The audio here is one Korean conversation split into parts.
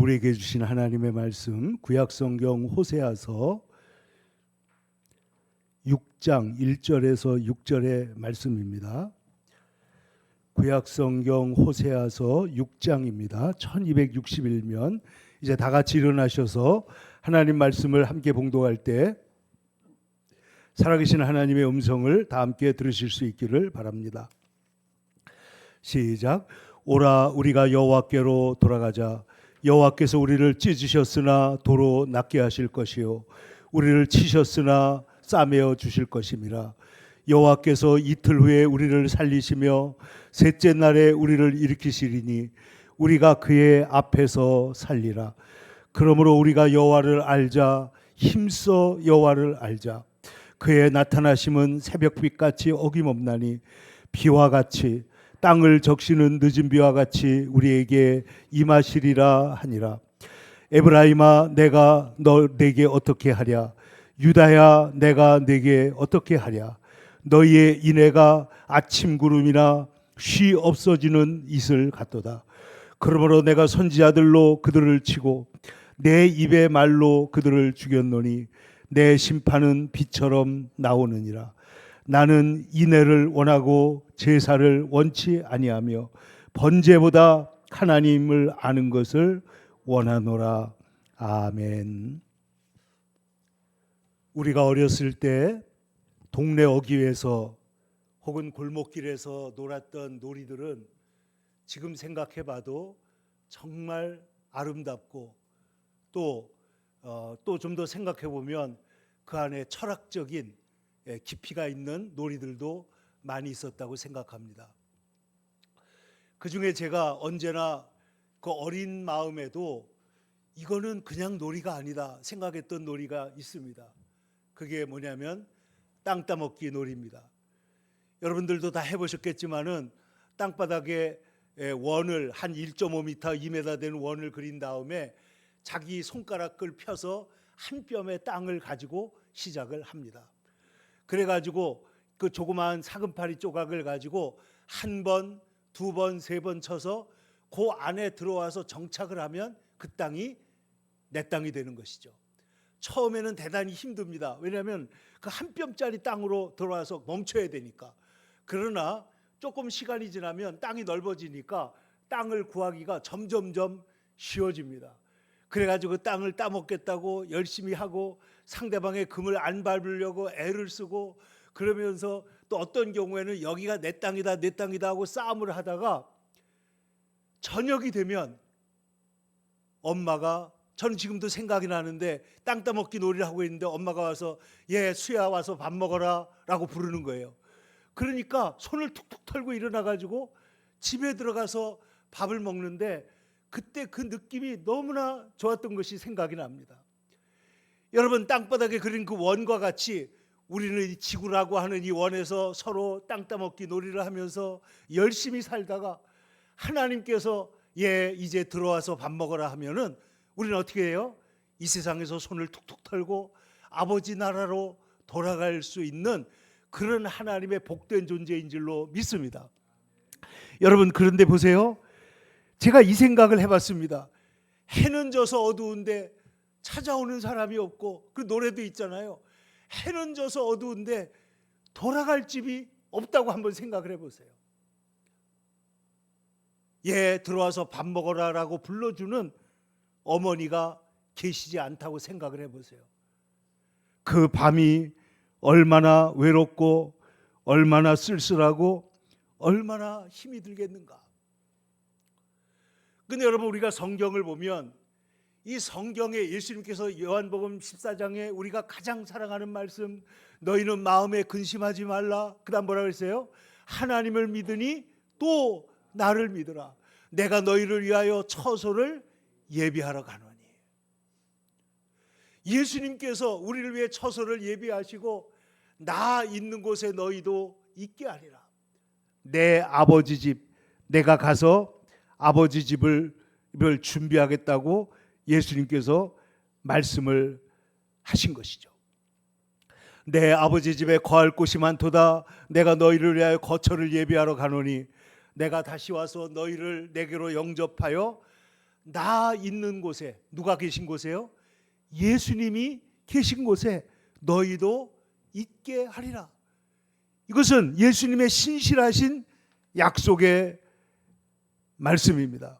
우리에게 주신 하나님의 말씀 구약성경 호세아서 6장 1절에서 6절의 말씀입니다. 구약성경 호세아서 6장입니다. 1261면 이제 다 같이 일어나셔서 하나님 말씀을 함께 봉독할 때 살아계신 하나님의 음성을 다 함께 들으실 수 있기를 바랍니다. 시작. 오라 우리가 여호와께로 돌아가자. 여호와께서 우리를 찢으셨으나 도로 낫게 하실 것이요 우리를 치셨으나 싸매어 주실 것임이라. 여호와께서 이틀 후에 우리를 살리시며 셋째 날에 우리를 일으키시리니 우리가 그의 앞에서 살리라. 그러므로 우리가 여호와를 알자. 힘써 여호와를 알자. 그의 나타나심은 새벽빛같이 어김없나니 비와 같이 땅을 적시는 늦은 비와 같이 우리에게 임하시리라 하니라. 에브라임아 내가 내게 어떻게 하랴. 유다야 내가 내게 어떻게 하랴. 너희의 인애가 아침 구름이나 쉬 없어지는 이슬 같도다. 그러므로 내가 선지자들로 그들을 치고 내 입의 말로 그들을 죽였노니 내 심판은 비처럼 나오느니라. 나는 인애를 원하고 제사를 원치 아니하며 번제보다 하나님을 아는 것을 원하노라. 아멘. 우리가 어렸을 때 동네 어귀에서 혹은 골목길에서 놀았던 놀이들은 지금 생각해봐도 정말 아름답고 또 좀 더 생각해보면 그 안에 철학적인 깊이가 있는 놀이들도 많이 있었다고 생각합니다. 그 중에 제가 언제나 그 어린 마음에도 이거는 그냥 놀이가 아니다 생각했던 놀이가 있습니다. 그게 뭐냐면 땅 따먹기 놀이입니다. 여러분들도 다 해보셨겠지만은 땅바닥에 원을 한 1.5m, 2m 되는 원을 그린 다음에 자기 손가락을 펴서 한 뼘의 땅을 가지고 시작을 합니다. 그래가지고 그 조그마한 사금파리 조각을 가지고 한 번, 두 번, 세 번 쳐서 그 안에 들어와서 정착을 하면 그 땅이 내 땅이 되는 것이죠. 처음에는 대단히 힘듭니다. 왜냐하면 그 한 뼘짜리 땅으로 들어와서 멈춰야 되니까. 그러나 조금 시간이 지나면 땅이 넓어지니까 땅을 구하기가 점점점 쉬워집니다. 그래가지고 그 땅을 따먹겠다고 열심히 하고 상대방의 금을 안 밟으려고 애를 쓰고 그러면서 또 어떤 경우에는 여기가 내 땅이다 내 땅이다 하고 싸움을 하다가 저녁이 되면 엄마가, 저는 지금도 생각이 나는데 땅 따먹기 놀이를 하고 있는데 엄마가 와서 얘 수야 와서 밥 먹어라 라고 부르는 거예요. 그러니까 손을 툭툭 털고 일어나가지고 집에 들어가서 밥을 먹는데 그때 그 느낌이 너무나 좋았던 것이 생각이 납니다. 여러분, 땅바닥에 그린 그 원과 같이 우리는 이 지구라고 하는 이 원에서 서로 땅 따먹기 놀이를 하면서 열심히 살다가 하나님께서 얘 이제 들어와서 밥 먹어라 하면은 우리는 어떻게 해요? 이 세상에서 손을 툭툭 털고 아버지 나라로 돌아갈 수 있는 그런 하나님의 복된 존재인 줄로 믿습니다. 여러분, 그런데 보세요. 제가 이 생각을 해봤습니다. 해는 져서 어두운데 찾아오는 사람이 없고, 그 노래도 있잖아요. 해는 져서 어두운데 돌아갈 집이 없다고 한번 생각을 해보세요. 얘 들어와서 밥 먹어라 라고 불러주는 어머니가 계시지 않다고 생각을 해보세요. 그 밤이 얼마나 외롭고 얼마나 쓸쓸하고 얼마나 힘이 들겠는가. 근데 여러분, 우리가 성경을 보면 이 성경에 예수님께서 요한복음 14장에 우리가 가장 사랑하는 말씀, 너희는 마음에 근심하지 말라. 그 다음 뭐라고 했어요? 하나님을 믿으니 또 나를 믿으라. 내가 너희를 위하여 처소를 예비하러 가노니. 예수님께서 우리를 위해 처소를 예비하시고 나 있는 곳에 너희도 있게 하리라. 내 아버지 집, 내가 가서 아버지 집을 준비하겠다고 예수님께서 말씀을 하신 것이죠. 내 아버지 집에 거할 곳이 많도다. 내가 너희를 위하여 거처를 예비하러 가노니 내가 다시 와서 너희를 내게로 영접하여 나 있는 곳에, 누가 계신 곳에요? 예수님이 계신 곳에 너희도 있게 하리라. 이것은 예수님의 신실하신 약속의 말씀입니다.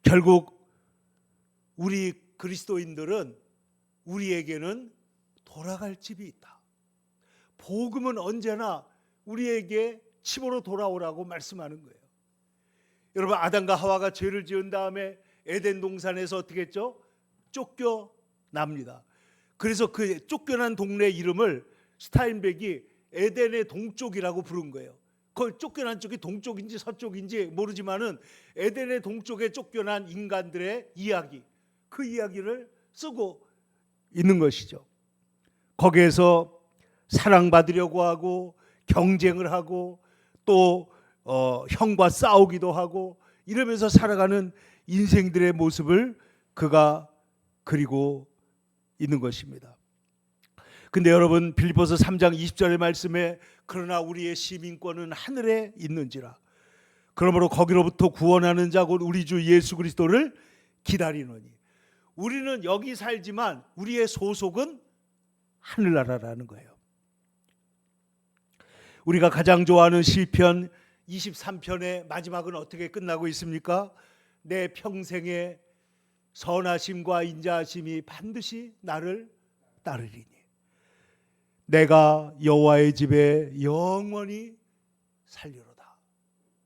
결국 우리 그리스도인들은 우리에게는 돌아갈 집이 있다. 복음은 언제나 우리에게 집으로 돌아오라고 말씀하는 거예요. 여러분, 아담과 하와가 죄를 지은 다음에 에덴 동산에서 어떻게 했죠? 쫓겨납니다. 그래서 그 쫓겨난 동네 이름을 스타인백이 에덴의 동쪽이라고 부른 거예요. 그 쫓겨난 쪽이 동쪽인지 서쪽인지 모르지만은 에덴의 동쪽에 쫓겨난 인간들의 이야기, 그 이야기를 쓰고 있는 것이죠. 거기에서 사랑받으려고 하고 경쟁을 하고 또 형과 싸우기도 하고 이러면서 살아가는 인생들의 모습을 그가 그리고 있는 것입니다. 근데 여러분, 빌립보서 3장 20절의 말씀에 그러나 우리의 시민권은 하늘에 있는지라 그러므로 거기로부터 구원하는 자 곧 우리 주 예수 그리스도를 기다리노니. 우리는 여기 살지만 우리의 소속은 하늘나라라는 거예요. 우리가 가장 좋아하는 시편 23편의 마지막은 어떻게 끝나고 있습니까? 내 평생의 선하심과 인자하심이 반드시 나를 따르리니 내가 여호와의 집에 영원히 살리로다.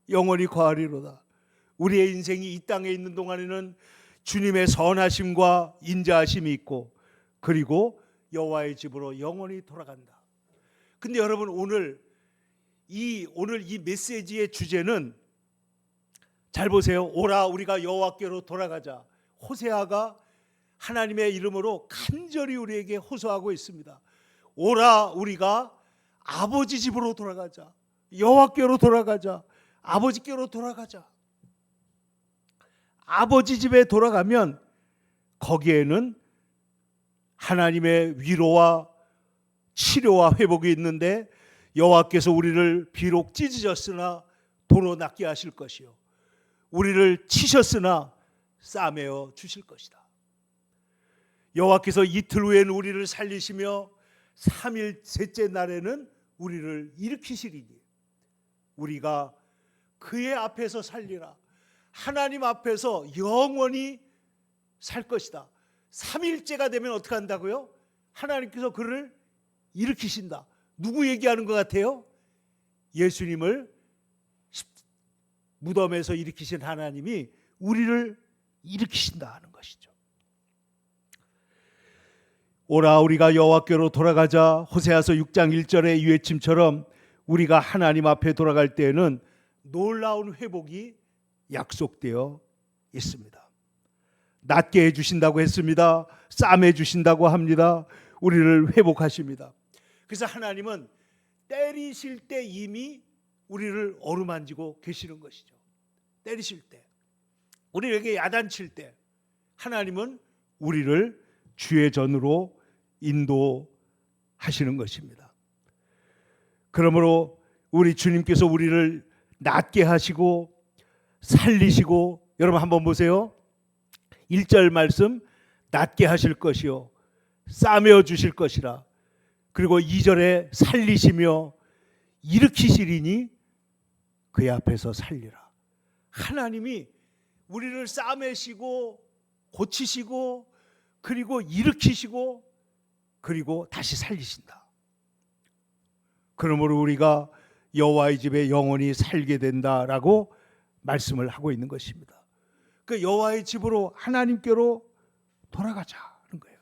영원히 거하리로다. 우리의 인생이 이 땅에 있는 동안에는 주님의 선하심과 인자하심이 있고 그리고 여호와의 집으로 영원히 돌아간다. 근데 여러분, 오늘 이 메시지의 주제는 잘 보세요. 오라 우리가 여호와께로 돌아가자. 호세아가 하나님의 이름으로 간절히 우리에게 호소하고 있습니다. 오라 우리가 아버지 집으로 돌아가자. 여호와께로 돌아가자. 아버지께로 돌아가자. 아버지 집에 돌아가면 거기에는 하나님의 위로와 치료와 회복이 있는데 여호와께서 우리를 비록 찢으셨으나 도로 낫게 하실 것이요 우리를 치셨으나 싸매어 주실 것이다. 여호와께서 이틀 후에는 우리를 살리시며 3일 셋째 날에는 우리를 일으키시리니 우리가 그의 앞에서 살리라. 하나님 앞에서 영원히 살 것이다. 3일째가 되면 어떻게 한다고요? 하나님께서 그를 일으키신다. 누구 얘기하는 것 같아요? 예수님을 무덤에서 일으키신 하나님이 우리를 일으키신다 하는 것이죠. 오라 우리가 여호와께로 돌아가자. 호세아서 6장 1절의 이 외침처럼 우리가 하나님 앞에 돌아갈 때에는 놀라운 회복이 약속되어 있습니다. 낫게 해주신다고 했습니다. 싸매 주신다고 합니다. 우리를 회복하십니다. 그래서 하나님은 때리실 때 이미 우리를 어루만지고 계시는 것이죠. 때리실 때, 우리에게 야단칠 때 하나님은 우리를 주의 전으로 인도하시는 것입니다. 그러므로 우리 주님께서 우리를 낫게 하시고 살리시고, 여러분 한번 보세요. 1절 말씀, 낫게 하실 것이요 싸매어 주실 것이라. 그리고 2절에 살리시며 일으키시리니 그의 앞에서 살리라. 하나님이 우리를 싸매시고 고치시고 그리고 일으키시고 그리고 다시 살리신다. 그러므로 우리가 여호와의 집에 영원히 살게 된다라고 말씀을 하고 있는 것입니다. 그 여호와의 집으로 하나님께로 돌아가자는 거예요.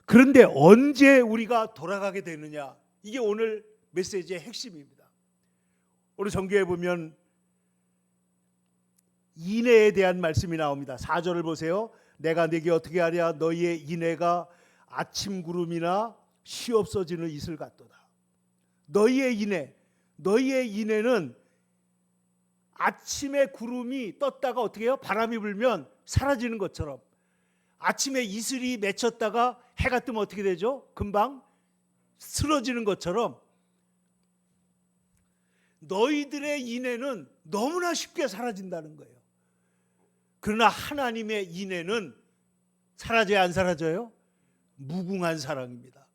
그런데 언제 우리가 돌아가게 되느냐? 이게 오늘 메시지의 핵심입니다. 오늘 성경에 보면 인애에 대한 말씀이 나옵니다. 4절을 보세요. 내가 네게 어떻게 하랴? 너희의 인애가 아침 구름이나 쉬없어지는 이슬 같도다. 너희의 인애는 아침에 구름이 떴다가 어떻게 해요? 바람이 불면 사라지는 것처럼, 아침에 이슬이 맺혔다가 해가 뜨면 어떻게 되죠? 금방 쓰러지는 것처럼 너희들의 인애는 너무나 쉽게 사라진다는 거예요. 그러나 하나님의 인애는 사라져야 안 사라져요? 무궁한 사랑입니다.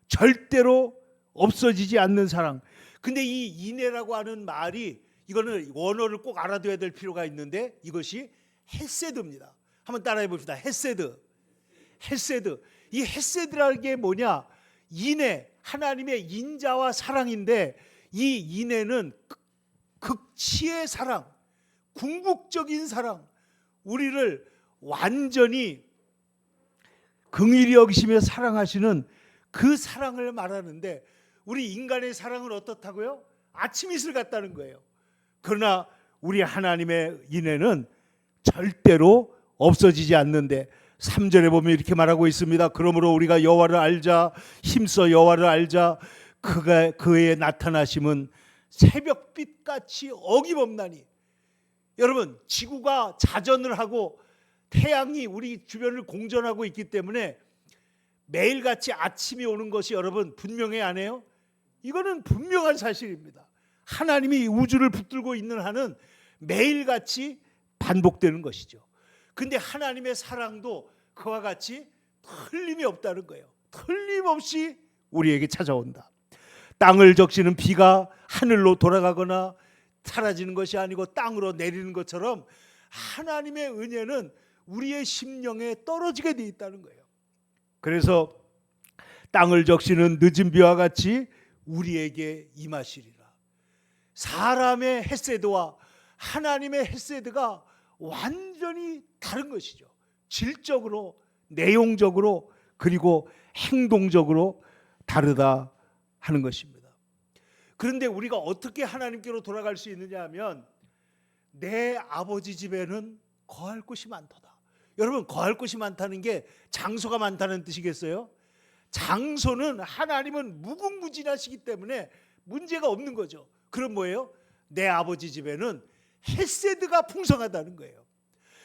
절대로 없어지지 않는 사랑. 근데 이 인애라고 하는 말이, 이거는 원어를 꼭 알아둬야 될 필요가 있는데, 이것이 헤세드입니다. 한번 따라해 봅시다. 헤세드. 헤세드. 이 헤세드라는 게 뭐냐? 인애, 하나님의 인자와 사랑인데, 이 인애는 극치의 사랑, 궁극적인 사랑, 우리를 완전히 긍휼히 여기시며 사랑하시는 그 사랑을 말하는데, 우리 인간의 사랑은 어떻다고요? 아침 이슬 같다는 거예요. 그러나 우리 하나님의 인애는 절대로 없어지지 않는데, 3절에 보면 이렇게 말하고 있습니다. 그러므로 우리가 여호와를 알자, 힘써 여호와를 알자. 그의 나타나심은 새벽빛같이 어김없나니. 여러분, 지구가 자전을 하고 태양이 우리 주변을 공전하고 있기 때문에 매일같이 아침이 오는 것이 여러분 분명해 안 해요? 이거는 분명한 사실입니다. 하나님이 우주를 붙들고 있는 한은 매일같이 반복되는 것이죠. 근데 하나님의 사랑도 그와 같이 틀림이 없다는 거예요. 틀림없이 우리에게 찾아온다. 땅을 적시는 비가 하늘로 돌아가거나 사라지는 것이 아니고 땅으로 내리는 것처럼 하나님의 은혜는 우리의 심령에 떨어지게 돼 있다는 거예요. 그래서 땅을 적시는 늦은 비와 같이 우리에게 임하시리라. 사람의 헤세드와 하나님의 헤세드가 완전히 다른 것이죠. 질적으로, 내용적으로, 그리고 행동적으로 다르다 하는 것입니다. 그런데 우리가 어떻게 하나님께로 돌아갈 수 있느냐 하면, 내 아버지 집에는 거할 곳이 많도다. 여러분, 거할 곳이 많다는 게 장소가 많다는 뜻이겠어요? 장소는, 하나님은 무궁무진하시기 때문에 문제가 없는 거죠. 그럼 뭐예요? 내 아버지 집에는 헤세드가 풍성하다는 거예요.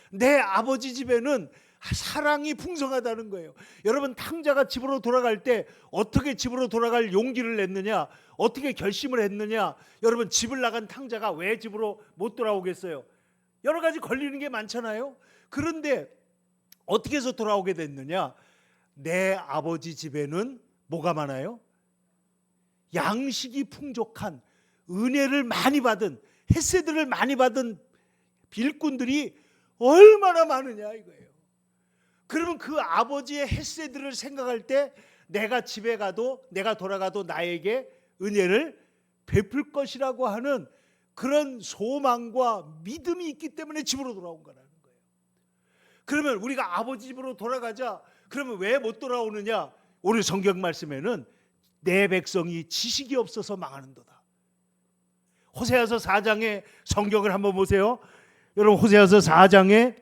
내 아버지 집에는 사랑이 풍성하다는 거예요. 여러분, 탕자가 집으로 돌아갈 때 어떻게 집으로 돌아갈 용기를 냈느냐, 어떻게 결심을 했느냐. 여러분, 집을 나간 탕자가 왜 집으로 못 돌아오겠어요? 여러 가지 걸리는 게 많잖아요. 그런데 어떻게 해서 돌아오게 됐느냐? 내 아버지 집에는 뭐가 많아요? 양식이 풍족한, 은혜를 많이 받은, 헤세드를 많이 받은 일꾼들이 얼마나 많으냐 이거예요. 그러면 그 아버지의 헤세드를 생각할 때, 내가 집에 가도, 내가 돌아가도 나에게 은혜를 베풀 것이라고 하는 그런 소망과 믿음이 있기 때문에 집으로 돌아온 거라는 거예요. 그러면 우리가 아버지 집으로 돌아가자. 그러면 왜 못 돌아오느냐? 오늘 성경 말씀에는 내 백성이 지식이 없어서 망하는도다. 호세아서 4장의 성경을 한번 보세요. 여러분, 호세아서 4장의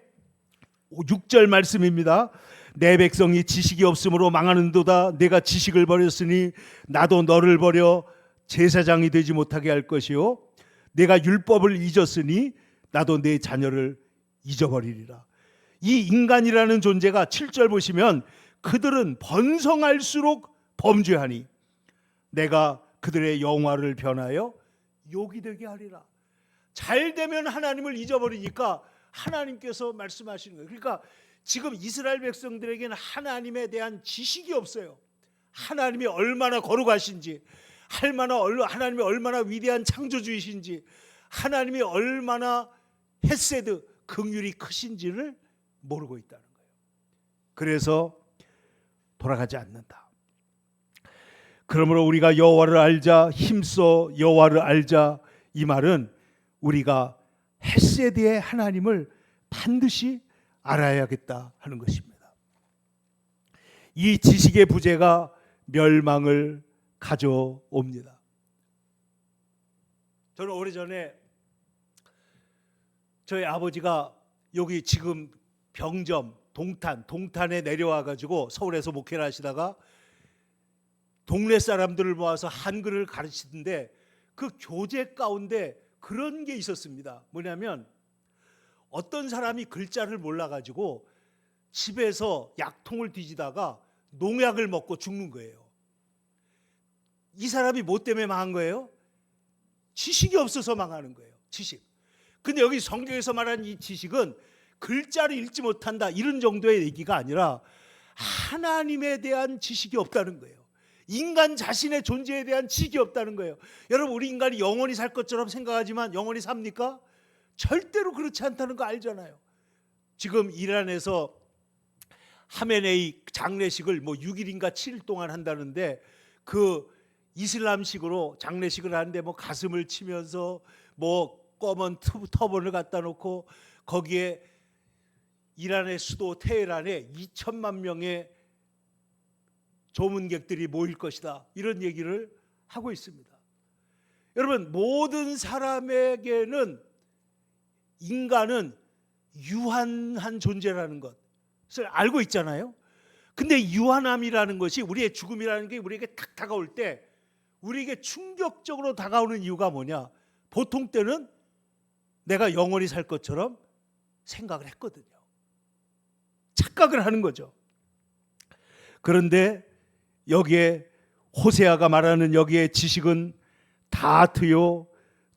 6절 말씀입니다. 내 백성이 지식이 없으므로 망하는도다. 내가 지식을 버렸으니 나도 너를 버려 제사장이 되지 못하게 할 것이요, 내가 율법을 잊었으니 나도 내 자녀를 잊어버리리라. 이 인간이라는 존재가 7절 보시면, 그들은 번성할수록 범죄하니 내가 그들의 영화를 변하여 욕이 되게 하리라. 잘 되면 하나님을 잊어버리니까 하나님께서 말씀하시는 거예요. 그러니까 지금 이스라엘 백성들에게는 하나님에 대한 지식이 없어요. 하나님이 얼마나 거룩하신지, 하나님이 얼마나 위대한 창조주이신지, 하나님이 얼마나 헤세드, 긍휼이 크신지를 모르고 있다는 거예요. 그래서 돌아가지 않는다. 그러므로 우리가 여호와를 알자, 힘써 여호와를 알자. 이 말은 우리가 헤세드의 하나님을 반드시 알아야겠다 하는 것입니다. 이 지식의 부재가 멸망을 가져옵니다. 저는 오래전에 저희 아버지가 여기 지금 병점 동탄에 내려와 가지고 서울에서 목회를 하시다가 동네 사람들을 모아서 한글을 가르치는데, 그 교재 가운데 그런 게 있었습니다. 뭐냐면, 어떤 사람이 글자를 몰라가지고 집에서 약통을 뒤지다가 농약을 먹고 죽는 거예요. 이 사람이 뭐 때문에 망한 거예요? 지식이 없어서 망하는 거예요. 지식. 근데 여기 성경에서 말하는 이 지식은 글자를 읽지 못한다 이런 정도의 얘기가 아니라 하나님에 대한 지식이 없다는 거예요. 인간 자신의 존재에 대한 지식이 없다는 거예요. 여러분, 우리 인간이 영원히 살 것처럼 생각하지만 영원히 삽니까? 절대로 그렇지 않다는 거 알잖아요. 지금 이란에서 하메네이 장례식을 6일인가 7일 동안 한다는데, 그 이슬람식으로 장례식을 하는데 가슴을 치면서 검은 터번을 갖다 놓고 거기에 이란의 수도 테헤란에 2천만 명의 조문객들이 모일 것이다, 이런 얘기를 하고 있습니다. 여러분, 모든 사람에게는 인간은 유한한 존재라는 것을 알고 있잖아요. 근데 유한함이라는 것이, 우리의 죽음이라는 게 우리에게 탁 다가올 때 우리에게 충격적으로 다가오는 이유가 뭐냐? 보통 때는 내가 영원히 살 것처럼 생각을 했거든요. 착각을 하는 거죠. 그런데 여기에 호세아가 말하는 여기에 지식은 다트요,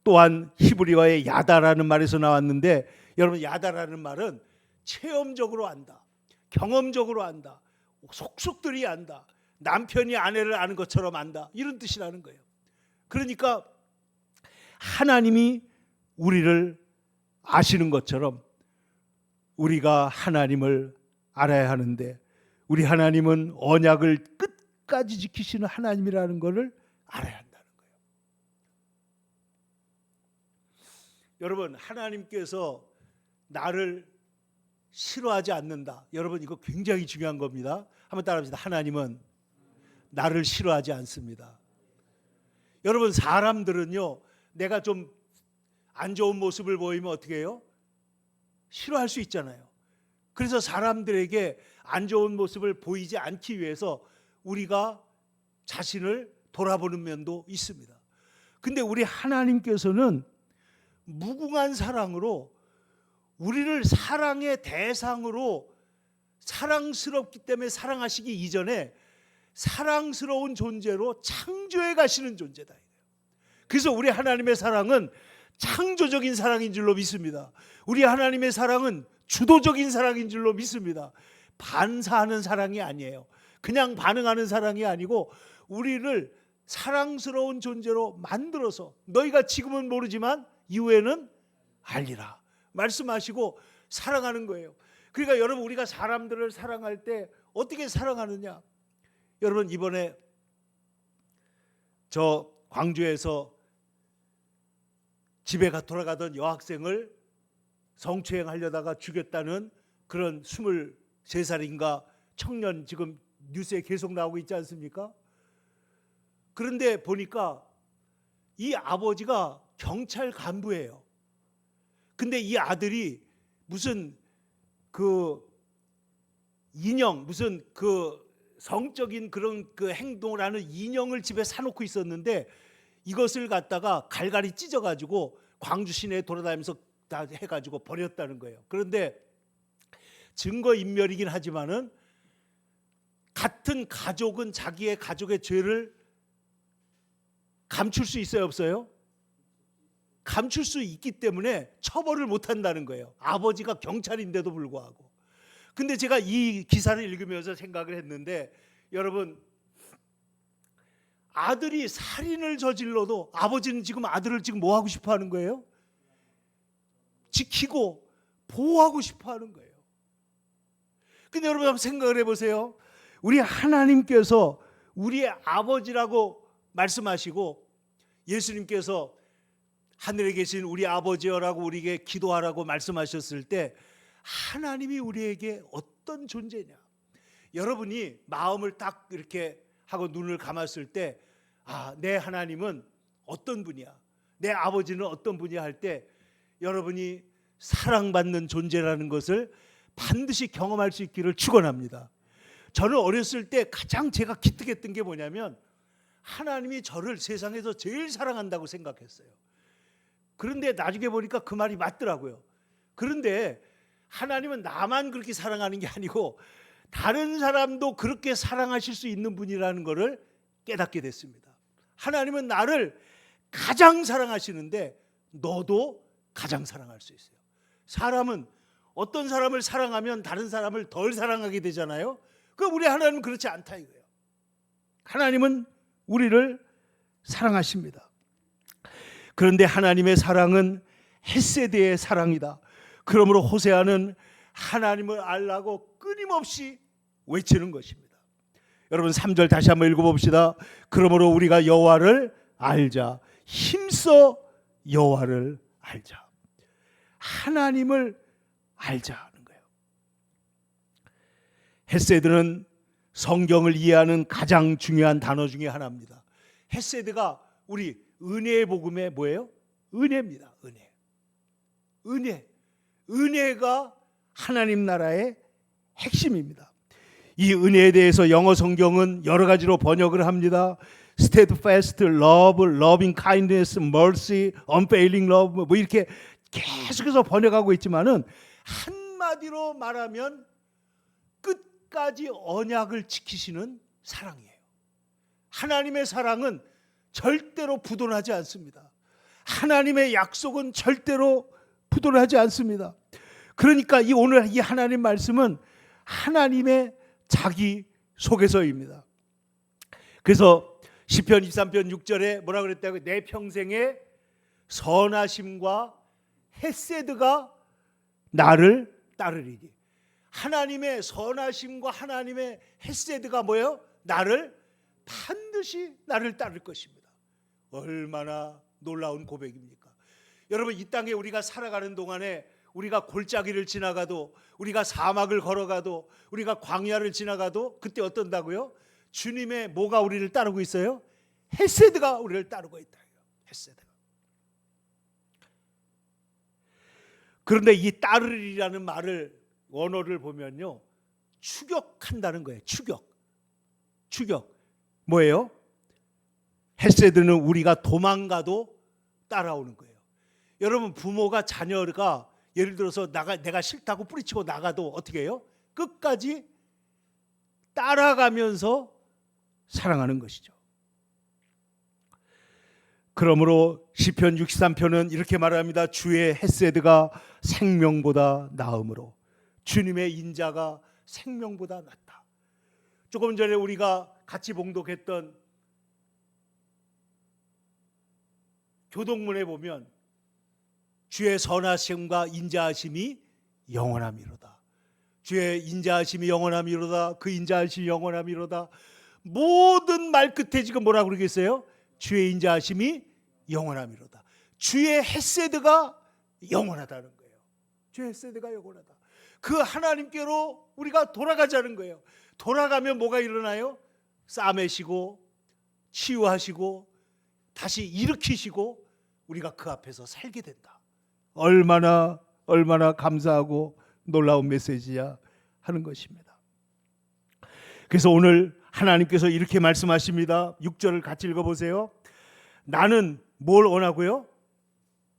또한 히브리어의 야다라는 말에서 나왔는데, 여러분, 야다라는 말은 체험적으로 안다, 경험적으로 안다, 속속들이 안다, 남편이 아내를 아는 것처럼 안다, 이런 뜻이라는 거예요. 그러니까 하나님이 우리를 아시는 것처럼 우리가 하나님을 알아야 하는데, 우리 하나님은 언약을 끝까지 지키시는 하나님이라는 것을 알아야 한다는 거예요. 여러분, 하나님께서 나를 싫어하지 않는다. 여러분, 이거 굉장히 중요한 겁니다. 한번 따라합시다. 하나님은 나를 싫어하지 않습니다. 여러분, 사람들은요, 내가 좀 안 좋은 모습을 보이면 어떻게 해요? 싫어할 수 있잖아요. 그래서 사람들에게 안 좋은 모습을 보이지 않기 위해서 우리가 자신을 돌아보는 면도 있습니다. 근데 우리 하나님께서는 무궁한 사랑으로 우리를 사랑의 대상으로, 사랑스럽기 때문에 사랑하시기 이전에 사랑스러운 존재로 창조해 가시는 존재다. 그래서 우리 하나님의 사랑은 창조적인 사랑인 줄로 믿습니다. 우리 하나님의 사랑은 주도적인 사랑인 줄로 믿습니다. 반사하는 사랑이 아니에요. 그냥 반응하는 사랑이 아니고 우리를 사랑스러운 존재로 만들어서, 너희가 지금은 모르지만 이후에는 알리라 말씀하시고 사랑하는 거예요. 그러니까 여러분, 우리가 사람들을 사랑할 때 어떻게 사랑하느냐? 여러분, 이번에 저 광주에서 집에 돌아가던 여학생을 성추행하려다가 죽였다는 그런 23살인가 청년, 지금 뉴스에 계속 나오고 있지 않습니까? 그런데 보니까 이 아버지가 경찰 간부예요. 근데 이 아들이 무슨 그 인형, 무슨 그 성적인 그런 그 행동을 하는 인형을 집에 사놓고 있었는데, 이것을 갖다가 갈갈이 찢어가지고 광주 시내에 돌아다니면서 다 해가지고 버렸다는 거예요. 그런데 증거인멸이긴 하지만은 같은 가족은 자기의 가족의 죄를 감출 수 있어요, 없어요? 감출 수 있기 때문에 처벌을 못 한다는 거예요. 아버지가 경찰인데도 불구하고. 근데 제가 이 기사를 읽으면서 생각을 했는데, 여러분, 아들이 살인을 저질러도 아버지는 지금 아들을 지금 뭐 하고 싶어 하는 거예요? 지키고 보호하고 싶어 하는 거예요. 근데 여러분, 한번 생각을 해보세요. 우리 하나님께서 우리의 아버지라고 말씀하시고, 예수님께서 하늘에 계신 우리 아버지여라고 우리에게 기도하라고 말씀하셨을 때, 하나님이 우리에게 어떤 존재냐? 여러분이 마음을 딱 이렇게 하고 눈을 감았을 때, 내 하나님은 어떤 분이야, 내 아버지는 어떤 분이야 할 때, 여러분이 사랑받는 존재라는 것을 반드시 경험할 수 있기를 축원합니다. 저는 어렸을 때 가장 제가 기특했던 게 뭐냐면, 하나님이 저를 세상에서 제일 사랑한다고 생각했어요. 그런데 나중에 보니까 그 말이 맞더라고요. 그런데 하나님은 나만 그렇게 사랑하는 게 아니고 다른 사람도 그렇게 사랑하실 수 있는 분이라는 것을 깨닫게 됐습니다. 하나님은 나를 가장 사랑하시는데 너도 가장 사랑할 수 있어요. 사람은 어떤 사람을 사랑하면 다른 사람을 덜 사랑하게 되잖아요. 그 우리 하나님은 그렇지 않다 이거예요. 하나님은 우리를 사랑하십니다. 그런데 하나님의 사랑은 헤세드의 사랑이다. 그러므로 호세아는 하나님을 알라고 끊임없이 외치는 것입니다. 여러분 3절 다시 한번 읽어봅시다. 그러므로 우리가 여호와를 알자. 힘써 여호와를 알자. 하나님을 알자 하는 거예요. 헤세드는 성경을 이해하는 가장 중요한 단어 중에 하나입니다. 헤세드가 우리 은혜의 복음의 뭐예요? 은혜입니다. 은혜. 은혜가 하나님 나라의 핵심입니다. 이 은혜에 대해서 영어 성경은 여러 가지로 번역을 합니다. steadfast love, loving kindness, mercy, unfailing love 뭐 이렇게 계속해서 번역하고 있지만은 한마디로 말하면 끝까지 언약을 지키시는 사랑이에요. 하나님의 사랑은 절대로 부도나지 않습니다. 하나님의 약속은 절대로 부도나지 않습니다. 그러니까 오늘 이 하나님 말씀은 하나님의 자기 소개서입니다. 그래서 시편 23편 6절에 뭐라 그랬다고요? 내 평생에 선하심과 헤세드가 나를 따르리니. 하나님의 선하심과 하나님의 헤세드가 뭐예요? 반드시 나를 따를 것입니다. 얼마나 놀라운 고백입니까? 여러분 이 땅에 우리가 살아가는 동안에 우리가 골짜기를 지나가도 우리가 사막을 걸어가도 우리가 광야를 지나가도 그때 어떤다고요? 주님의 뭐가 우리를 따르고 있어요? 헤세드가 우리를 따르고 있다. 헤세드가. 그런데 이 따르리라는 말을 원어를 보면요, 추격한다는 거예요. 추격. 뭐예요? 헤세드는 우리가 도망가도 따라오는 거예요. 여러분 부모가 자녀가 예를 들어서 내가 싫다고 뿌리치고 나가도 어떻게 해요? 끝까지 따라가면서 사랑하는 것이죠. 그러므로 시편 63편은 이렇게 말합니다. 주의 헤세드가 생명보다 나음으로. 주님의 인자가 생명보다 낫다. 조금 전에 우리가 같이 봉독했던 교동문에 보면 주의 선하심과 인자하심이 영원함이로다. 주의 인자하심이 영원함이로다. 그 인자하심이 영원함이로다. 모든 말 끝에 지금 뭐라고 그러겠어요? 주의 인자하심이 영원함이로다. 주의 헤세드가 영원하다는 거예요. 주의 헤세드가 영원하다. 그 하나님께로 우리가 돌아가자는 거예요. 돌아가면 뭐가 일어나요? 싸매시고 치유하시고 다시 일으키시고 우리가 그 앞에서 살게 된다. 얼마나 감사하고 놀라운 메시지야 하는 것입니다. 그래서 오늘 하나님께서 이렇게 말씀하십니다. 6절을 같이 읽어보세요. 나는 뭘 원하고요?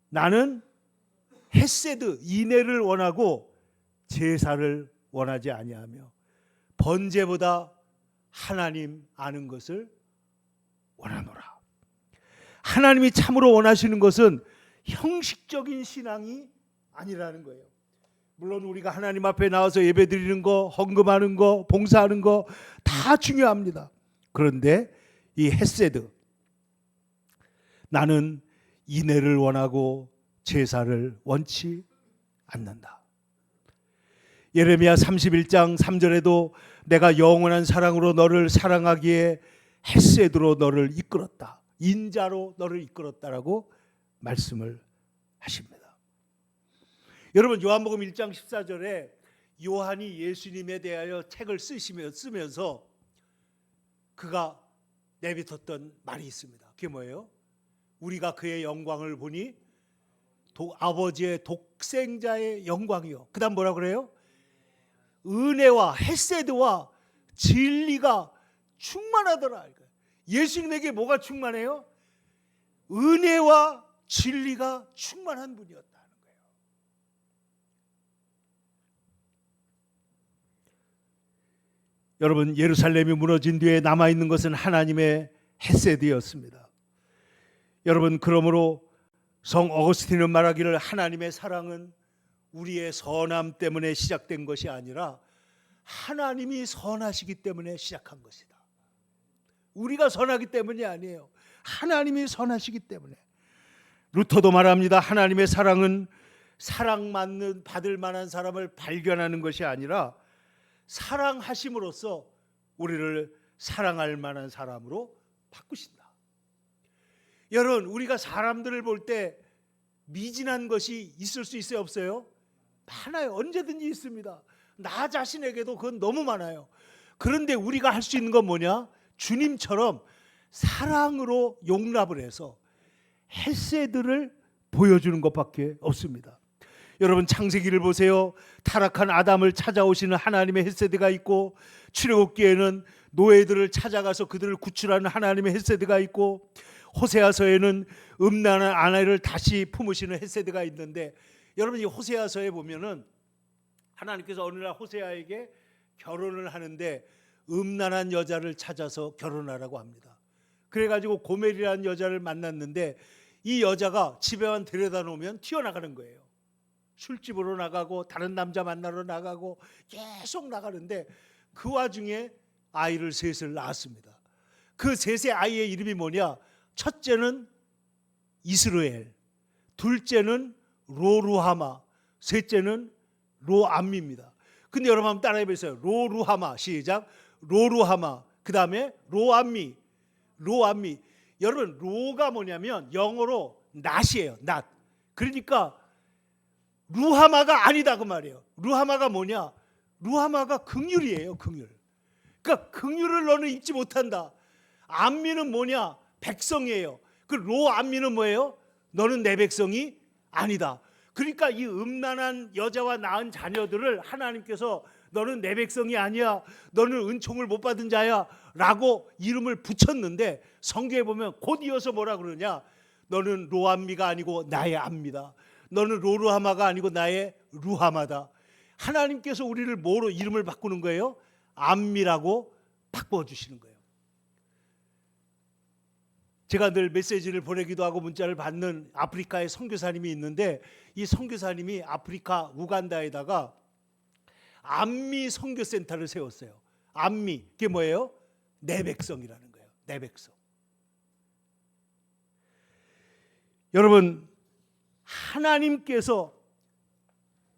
나는 헤세드, 인애를 원하고 제사를 원하지 아니하며 번제보다 하나님 아는 것을 원하노라. 하나님이 참으로 원하시는 것은 형식적인 신앙이 아니라는 거예요. 물론 우리가 하나님 앞에 나와서 예배드리는 거, 헌금하는 거, 봉사하는 거 다 중요합니다. 그런데 이 헤세드, 나는 인애를 원하고 제사를 원치 않는다. 예레미야 31장 3절에도 내가 영원한 사랑으로 너를 사랑하기에 헤세드로 너를 이끌었다. 인자로 너를 이끌었다라고 말씀을 하십니다. 여러분 요한복음 1장 14절에 요한이 예수님에 대하여 책을 쓰면서 그가 내뱉었던 말이 있습니다. 그게 뭐예요? 우리가 그의 영광을 보니 아버지의 독생자의 영광이요. 그 다음 뭐라 그래요? 은혜와 헤세드와 진리가 충만하더라. 예수님에게 뭐가 충만해요? 은혜와 진리가 충만한 분이었다는 거예요. 여러분 예루살렘이 무너진 뒤에 남아있는 것은 하나님의 헤세드였습니다. 여러분 그러므로 성 어거스틴은 말하기를 하나님의 사랑은 우리의 선함 때문에 시작된 것이 아니라 하나님이 선하시기 때문에 시작한 것이다. 우리가 선하기 때문이 아니에요. 하나님이 선하시기 때문에. 루터도 말합니다. 하나님의 사랑은 사랑받는 받을 만한 사람을 발견하는 것이 아니라 사랑하심으로써 우리를 사랑할 만한 사람으로 바꾸신다. 여러분, 우리가 사람들을 볼 때 미진한 것이 있을 수 있어요, 없어요? 많아요. 언제든지 있습니다. 나 자신에게도 그건 너무 많아요. 그런데 우리가 할 수 있는 건 뭐냐? 주님처럼 사랑으로 용납을 해서 헤세드를 보여주는 것밖에 없습니다. 여러분, 창세기를 보세요. 타락한 아담을 찾아오시는 하나님의 헤세드가 있고, 출애굽기에는 노예들을 찾아가서 그들을 구출하는 하나님의 헤세드가 있고, 호세아서에는 음란한 아내를 다시 품으시는 헤세드가 있는데, 여러분, 이 호세아서에 보면은 하나님께서 어느 날 호세아에게 결혼을 하는데 음란한 여자를 찾아서 결혼하라고 합니다. 그래가지고 고멜이라는 여자를 만났는데 이 여자가 집에만 데려다 놓으면 튀어나가는 거예요. 술집으로 나가고 다른 남자 만나러 나가고 계속 나가는데 그 와중에 아이를 셋을 낳았습니다. 그 셋의 아이의 이름이 뭐냐? 첫째는 이스라엘, 둘째는 로루하마, 셋째는 로암미입니다. 근데 여러분 한번 따라해 보세요. 로루하마, 시작. 로루하마, 그 다음에 로암미, 로암미. 여러분, 로가 뭐냐면 영어로 낫이에요. 낫. 그러니까 루하마가 아니다 그 말이에요. 루하마가 뭐냐? 루하마가 긍휼이에요. 긍휼. 그러니까 긍휼을 너는 입지 못한다. 암미는 뭐냐? 백성이에요. 그 로암미는 뭐예요? 너는 내 백성이 아니다. 그러니까 이 음란한 여자와 낳은 자녀들을 하나님께서 너는 내 백성이 아니야, 너는 은총을 못 받은 자야 라고 이름을 붙였는데, 성경에 보면 곧 이어서 뭐라 그러냐? 너는 로암미가 아니고 나의 암미다. 너는 로루하마가 아니고 나의 루하마다. 하나님께서 우리를 뭐로 이름을 바꾸는 거예요? 암미라고 바꿔주시는 거예요. 제가 늘 메시지를 보내기도 하고 문자를 받는 아프리카의 선교사님이 있는데, 이 선교사님이 아프리카 우간다에다가 암미 선교센터를 세웠어요. 암미, 그게 뭐예요? 내 백성이라는 거예요. 내 백성. 여러분, 하나님께서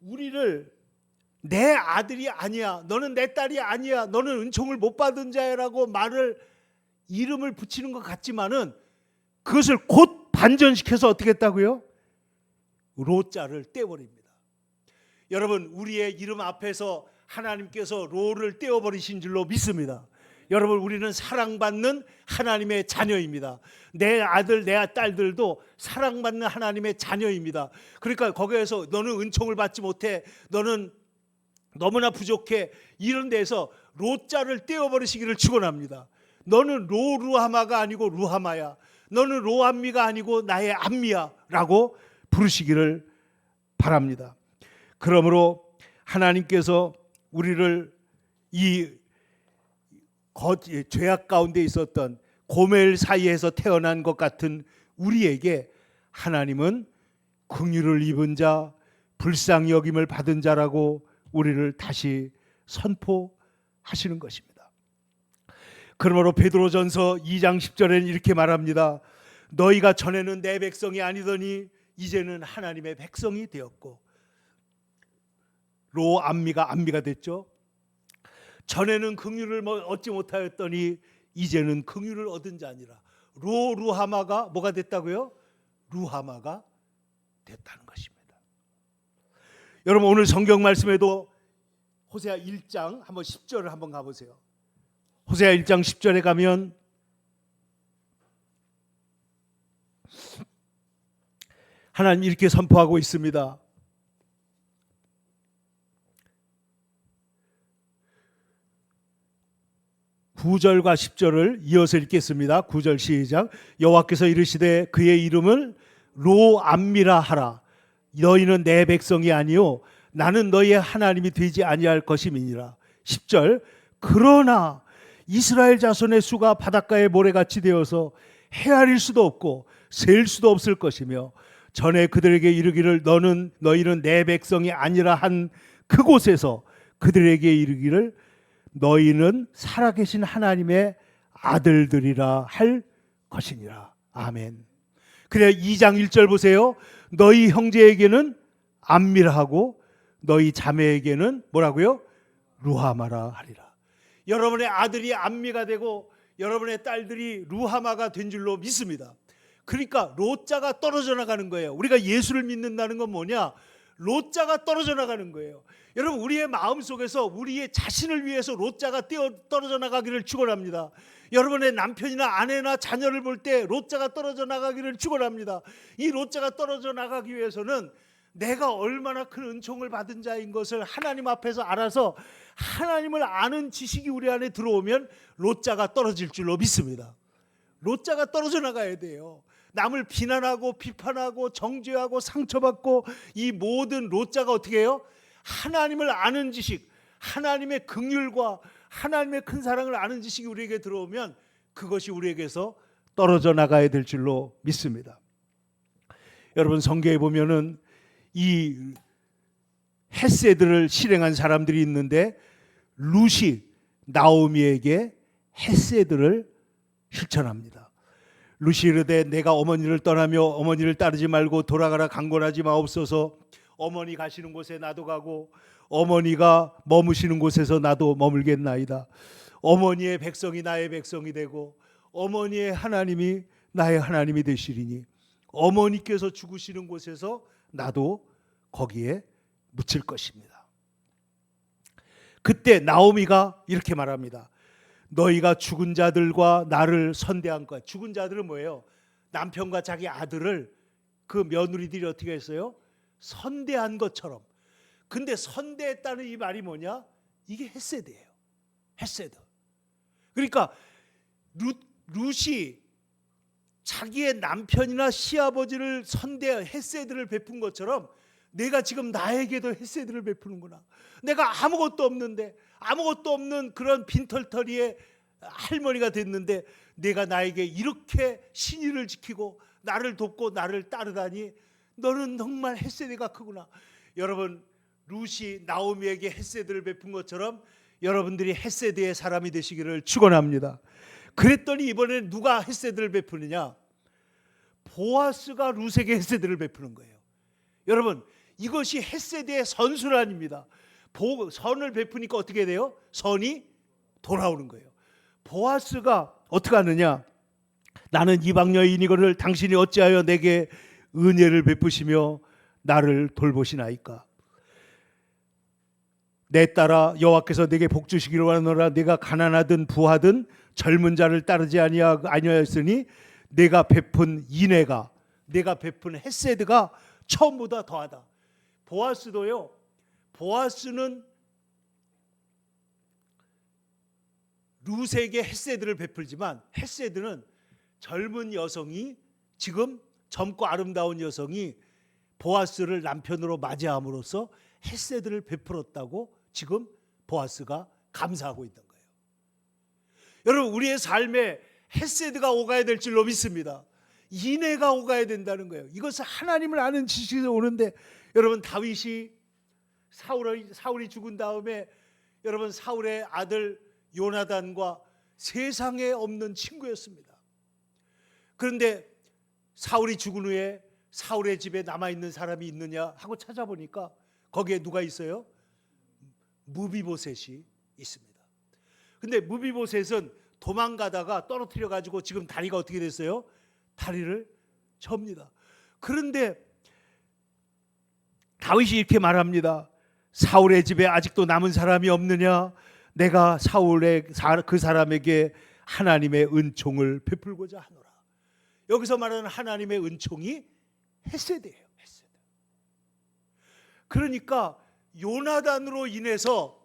우리를 내 아들이 아니야, 너는 내 딸이 아니야, 너는 은총을 못 받은 자야라고 이름을 붙이는 것 같지만은 그것을 곧 반전시켜서 어떻게 했다고요? 로자를 떼어버립니다. 여러분, 우리의 이름 앞에서 하나님께서 로를 떼어버리신 줄로 믿습니다. 여러분, 우리는 사랑받는 하나님의 자녀입니다. 내 아들, 내 딸들도 사랑받는 하나님의 자녀입니다. 그러니까 거기에서 너는 은총을 받지 못해, 너는 너무나 부족해, 이런 데서 로자를 떼어버리시기를 축원합니다. 너는 로루하마가 아니고 루하마야, 너는 로암미가 아니고 나의 암미야 라고 부르시기를 바랍니다. 그러므로 하나님께서 우리를 이 죄악 가운데 있었던 고멜 사이에서 태어난 것 같은 우리에게 하나님은 긍휼을 입은 자, 불쌍히 여김을 받은 자라고 우리를 다시 선포하시는 것입니다. 그러므로 베드로전서 2장 10절에는 이렇게 말합니다. 너희가 전에는 내 백성이 아니더니 이제는 하나님의 백성이 되었고, 로암미가 암미가 됐죠. 전에는 긍휼을 얻지 못하였더니 이제는 긍휼을 얻은 자니라. 로루하마가 뭐가 됐다고요? 루하마가 됐다는 것입니다. 여러분, 오늘 성경 말씀에도 호세아 1장 한번 10절을 한번 가보세요. 호세아 1장 10절에 가면 하나님 이렇게 선포하고 있습니다. (9절과) (10절을) 이어서 읽겠습니다. 9절 시작. 여호와께서 이르시되 그의 이름을 로암미라 하라. 너희는 내 백성이 아니요 나는 너희의 하나님이 되지 아니할 것임이니라. 10절. 그러나 이스라엘 자손의 수가 바닷가의 모래같이 되어서 헤아릴 수도 없고 셀 수도 없을 것이며 전에 그들에게 이르기를 너희는 내 백성이 아니라 한 그곳에서 그들에게 이르기를 너희는 살아계신 하나님의 아들들이라 할 것이니라. 아멘. 그래 2장 1절 보세요. 너희 형제에게는 암밀하고 너희 자매에게는 뭐라고요? 루하마라 하리라. 여러분의 아들이 암미가 되고 여러분의 딸들이 루하마가 된 줄로 믿습니다. 그러니까 로자가 떨어져 나가는 거예요. 우리가 예수를 믿는다는 건 뭐냐? 로자가 떨어져 나가는 거예요. 여러분 우리의 마음속에서 우리의 자신을 위해서 로자가 떨어져 나가기를 축원합니다. 여러분의 남편이나 아내나 자녀를 볼 때 로자가 떨어져 나가기를 축원합니다. 이 로자가 떨어져 나가기 위해서는 내가 얼마나 큰 은총을 받은 자인 것을 하나님 앞에서 알아서 하나님을 아는 지식이 우리 안에 들어오면 로자가 떨어질 줄로 믿습니다. 로자가 떨어져 나가야 돼요. 남을 비난하고 비판하고 정죄하고 상처받고 이 모든 로자가 어떻게 해요? 하나님을 아는 지식, 하나님의 긍휼과 하나님의 큰 사랑을 아는 지식이 우리에게 들어오면 그것이 우리에게서 떨어져 나가야 될 줄로 믿습니다. 여러분 성경에 보면은 이 헤세드를 실행한 사람들이 있는데 룻이 나오미에게 헤세드를 실천합니다. 룻이 이르되 내가 어머니를 떠나며 어머니를 따르지 말고 돌아가라 강권하지 마옵소서. 어머니 가시는 곳에 나도 가고 어머니가 머무시는 곳에서 나도 머물겠나이다. 어머니의 백성이 나의 백성이 되고 어머니의 하나님이 나의 하나님이 되시리니 어머니께서 죽으시는 곳에서 나도 거기에 묻힐 것입니다. 그때 나오미가 이렇게 말합니다. 너희가 죽은 자들과 나를 선대한 것. 죽은 자들은 뭐예요? 남편과 자기 아들을 그 며느리들이 어떻게 했어요? 선대한 것처럼. 근데 선대했다는 이 말이 뭐냐? 이게 헤세드예요. 헤세드. 그러니까 룻이 자기의 남편이나 시아버지를 헤세드를 베푼 것처럼 내가 지금 나에게도 헤세드를 베푸는구나. 내가 아무것도 없는데 아무것도 없는 그런 빈털터리의 할머니가 됐는데 내가 나에게 이렇게 신의를 지키고 나를 돕고 나를 따르다니 너는 정말 헤세드가 크구나. 여러분 룻이 나오미에게 헤세드를 베푼 것처럼 여러분들이 헤세드의 사람이 되시기를 축원합니다. 그랬더니 이번에는 누가 헤세드를 베푸느냐? 보아스가 룻에게 헤세드를 베푸는 거예요. 여러분 이것이 헤세드의 선순환입니다. 선을 베푸니까 어떻게 돼요? 선이 돌아오는 거예요. 보아스가 어떻게 하느냐? 나는 이방 여인이거늘 당신이 어찌하여 내게 은혜를 베푸시며 나를 돌보시나이까? 내 딸아 여호와께서 내게 복 주시기를 원하노라. 내가 가난하든 부하든 젊은 자를 따르지 아니하였으니 내가 베푼 인애가 내가 베푼 헤세드가 처음보다 더하다. 보아스도요. 보아스는 룻에게 헤세드를 베풀지만 헤세드는 젊은 여성이 지금 젊고 아름다운 여성이 보아스를 남편으로 맞이함으로써 헤세드를 베풀었다고 지금 보아스가 감사하고 있는 거예요. 여러분 우리의 삶에 헤세드가 오가야 될 줄로 믿습니다. 인애가 오가야 된다는 거예요. 이것은 하나님을 아는 지식에서 오는데 여러분 다윗이 사울이 죽은 다음에 여러분 사울의 아들 요나단과 세상에 없는 친구였습니다. 그런데 사울이 죽은 후에 사울의 집에 남아있는 사람이 있느냐 하고 찾아보니까 거기에 누가 있어요? 무비보셋이 있습니다. 근데 무비보셋은 도망가다가 떨어뜨려 가지고 지금 다리가 어떻게 됐어요? 다리를 접니다. 그런데 다윗이 이렇게 말합니다. 사울의 집에 아직도 남은 사람이 없느냐? 내가 그 사람에게 하나님의 은총을 베풀고자 하노라. 여기서 말하는 하나님의 은총이 헤세드예요. 헤세드. 그러니까 요나단으로 인해서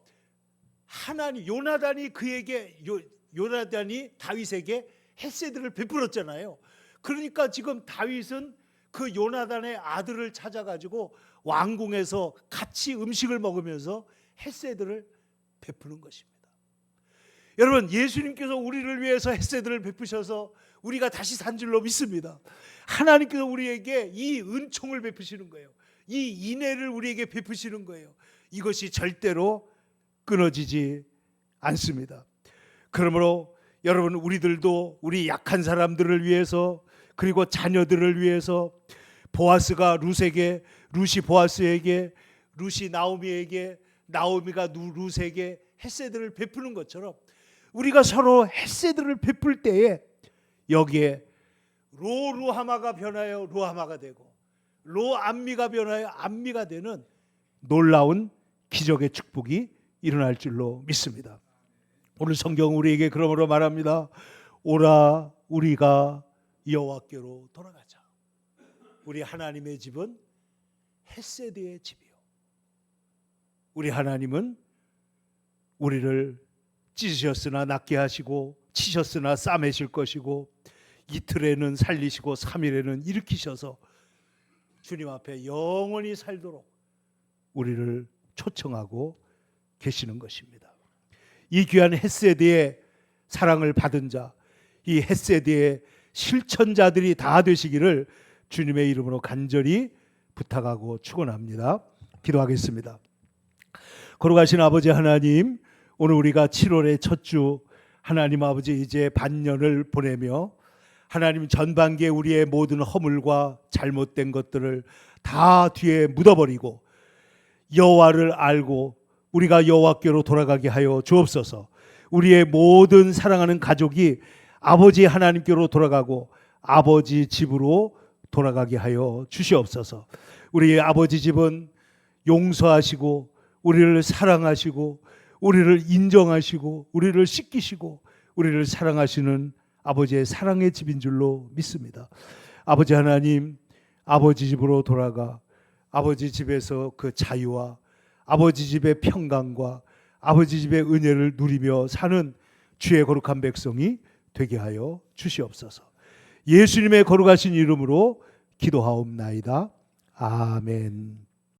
요나단이 다윗에게 헤세드를 베풀었잖아요. 그러니까 지금 다윗은 그 요나단의 아들을 찾아가지고 왕궁에서 같이 음식을 먹으면서 헤세드를 베푸는 것입니다. 여러분 예수님께서 우리를 위해서 헤세드를 베푸셔서 우리가 다시 산 줄로 믿습니다. 하나님께서 우리에게 이 은총을 베푸시는 거예요. 이 인애를 우리에게 베푸시는 거예요. 이것이 절대로 끊어지지 않습니다. 그러므로 여러분, 우리들도 우리 약한 사람들을 위해서, 그리고 자녀들을 위해서 보아스가 룻에게, 룻이 보아스에게, 룻이 나오미에게, 나오미가 룻에게 헤세드를 베푸는 것처럼 우리가 서로 헤세드를 베풀 때에 여기에 로루하마가 변하여 루하마가 되고 로암미가 변하여 암미가 되는 놀라운 기적의 축복이 일어날 줄로 믿습니다. 오늘 성경 우리에게 그러므로 말합니다. 오라 우리가 여호와께로 돌아가자. 우리 하나님의 집은 헤세드의 집이요, 우리 하나님은 우리를 찢으셨으나 낫게 하시고 치셨으나 싸매실 것이고 이틀에는 살리시고 3일에는 일으키셔서 주님 앞에 영원히 살도록 우리를 초청하고 계시는 것입니다. 이 귀한 헤세드의 사랑을 받은 자, 이 헤세드의 실천자들이 다 되시기를 주님의 이름으로 간절히 부탁하고 축원합니다. 기도하겠습니다. 거룩하신 아버지 하나님, 오늘 우리가 7월의 첫 주 하나님 아버지 이제 반년을 보내며 하나님 전반기에 우리의 모든 허물과 잘못된 것들을 다 뒤에 묻어버리고 여호와를 알고 우리가 여호와께로 돌아가게 하여 주옵소서. 우리의 모든 사랑하는 가족이 아버지 하나님께로 돌아가고 아버지 집으로 돌아가게 하여 주시옵소서. 우리 아버지 집은 용서하시고 우리를 사랑하시고 우리를 인정하시고 우리를 씻기시고 우리를 사랑하시는 아버지의 사랑의 집인 줄로 믿습니다. 아버지 하나님, 아버지 집으로 돌아가 아버지 집에서 그 자유와 아버지 집의 평강과 아버지 집의 은혜를 누리며 사는 주의 거룩한 백성이 되게 하여 주시옵소서. 예수님의 거룩하신 이름으로 기도하옵나이다. 아멘.